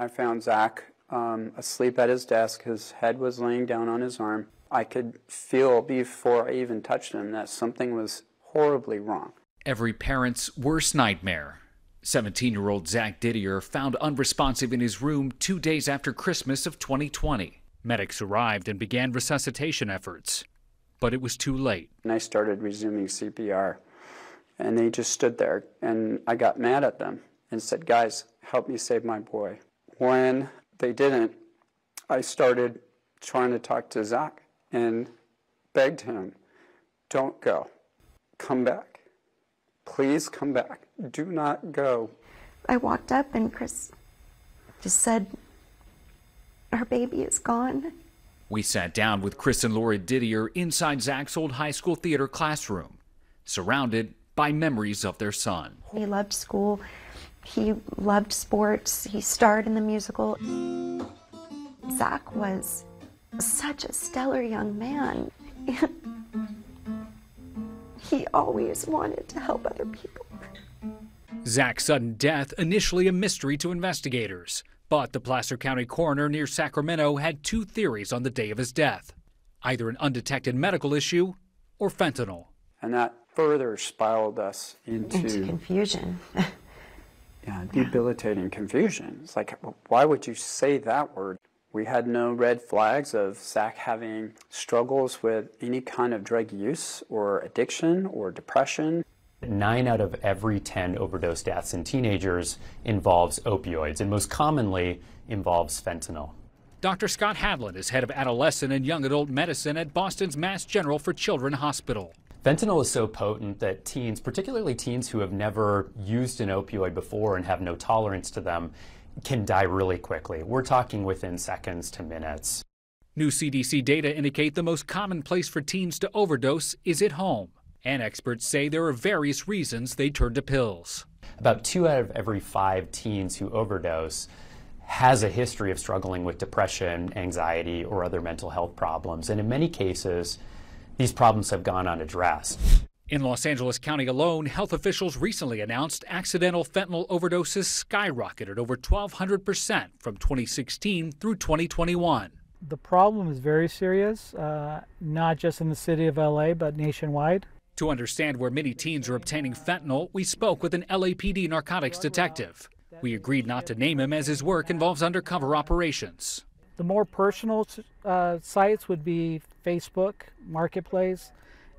I found Zach asleep at his desk. His head was laying down on his arm. I could feel before I even touched him that something was horribly wrong. Every parent's worst nightmare. 17-year-old Zach Didier found unresponsive in his room 2 days after Christmas of 2020. Medics arrived and began resuscitation efforts, but it was too late. And I started resuming CPR, and they just stood there, and I got mad at them and said, "Guys, help me save my boy." When they didn't, I started trying to talk to Zach and begged him, "Don't go. Come back. Please come back. Do not go." I walked up and Chris just said, "Our baby is gone." We sat down with Chris and Laura Didier inside Zach's old high school theater classroom, surrounded by memories of their son. He loved school. He loved sports. He starred in the musical. Zach was such a stellar young man. He always wanted to help other people. Zach's sudden death, initially a mystery to investigators, but the Placer County coroner near Sacramento had two theories on the day of his death: either an undetected medical issue or fentanyl. And that further spiraled us into confusion. Debilitating confusion. It's like, why would you say that word? We had no red flags of Zach having struggles with any kind of drug use or addiction or depression. 9 out of every 10 overdose deaths in teenagers involves opioids, and most commonly involves fentanyl. Dr. Scott Hadlin is head of adolescent and young adult medicine at Boston's Mass General for Children Hospital. Fentanyl is so potent that teens, particularly teens who have never used an opioid before and have no tolerance to them, can die really quickly. We're talking within seconds to minutes. New CDC data indicate the most common place for teens to overdose is at home, and experts say there are various reasons they turn to pills. About 2 out of every 5 teens who overdose has a history of struggling with depression, anxiety, or other mental health problems, and in many cases, these problems have gone unaddressed. In Los Angeles County alone, health officials recently announced accidental fentanyl overdoses skyrocketed over 1,200% from 2016 through 2021. The problem is very serious, not just in the city of LA, but nationwide. To understand where many teens are obtaining fentanyl, we spoke with an LAPD narcotics detective. We agreed not to name him as his work involves undercover operations. The more personal sites would be Facebook, Marketplace,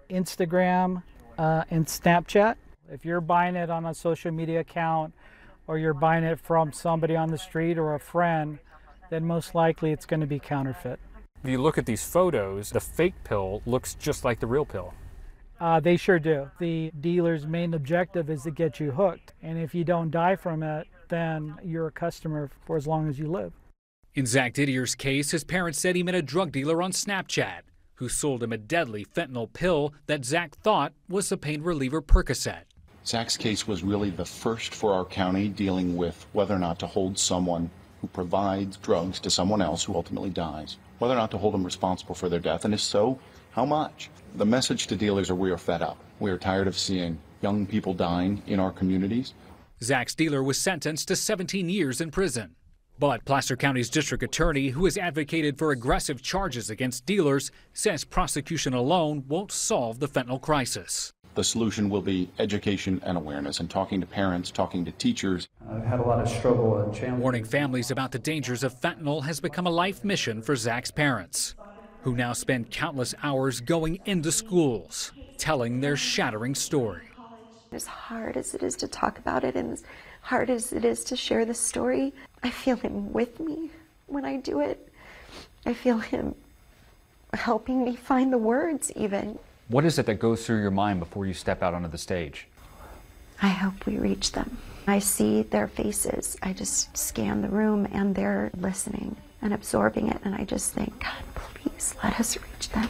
Instagram, and Snapchat. If you're buying it on a social media account or you're buying it from somebody on the street or a friend, then most likely it's going to be counterfeit. If you look at these photos, the fake pill looks just like the real pill. They sure do. The dealer's main objective is to get you hooked. And if you don't die from it, then you're a customer for as long as you live. In Zach Didier's case, his parents said he met a drug dealer on Snapchat who sold him a deadly fentanyl pill that Zach thought was the pain reliever Percocet. Zach's case was really the first for our county dealing with whether or not to hold someone who provides drugs to someone else who ultimately dies, whether or not to hold them responsible for their death, and if so, how much. The message to dealers are we are fed up. We are tired of seeing young people dying in our communities. Zach's dealer was sentenced to 17 years in prison. But Placer County's district attorney, who has advocated for aggressive charges against dealers, says prosecution alone won't solve the fentanyl crisis. The solution will be education and awareness and talking to parents, talking to teachers. I've had a lot of struggle and challenge. Warning families about the dangers of fentanyl has become a life mission for Zach's parents, who now spend countless hours going into schools, telling their shattering story. As hard as it is to talk about it and as hard as it is to share the story, I feel him with me when I do it. I feel him helping me find the words even. What is it that goes through your mind before you step out onto the stage? I hope we reach them. I see their faces. I just scan the room and they're listening and absorbing it, and I just think, God, please let us reach them.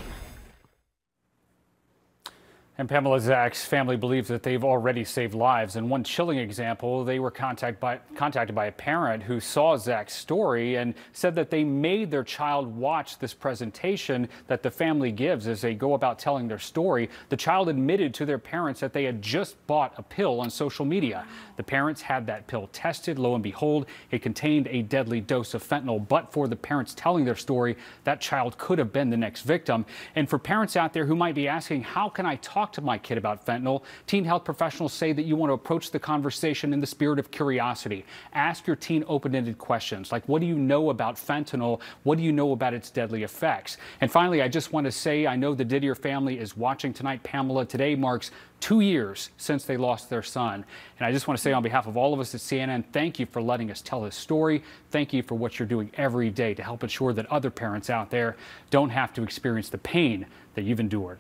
And Pamela, Zach's family believes that they've already saved lives. And one chilling example, they were contacted by a parent who saw Zach's story and said that they made their child watch this presentation that the family gives as they go about telling their story. The child admitted to their parents that they had just bought a pill on social media. The parents had that pill tested. Lo and behold, it contained a deadly dose of fentanyl. But for the parents telling their story, that child could have been the next victim. And for parents out there who might be asking, how can I talk to my kid about fentanyl? Teen health professionals say that you want to approach the conversation in the spirit of curiosity. Ask your teen open-ended questions like, what do you know about fentanyl? What do you know about its deadly effects? And finally, I just want to say, I know the Didier family is watching tonight. Pamela, today marks 2 years since they lost their son. And I just want to say on behalf of all of us at CNN, thank you for letting us tell his story. Thank you for what you're doing every day to help ensure that other parents out there don't have to experience the pain that you've endured.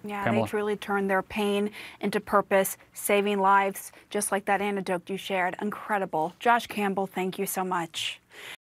Yeah, Pamela? They truly turned their pain into purpose, saving lives, just like that anecdote you shared. Incredible. Josh Campbell, thank you so much.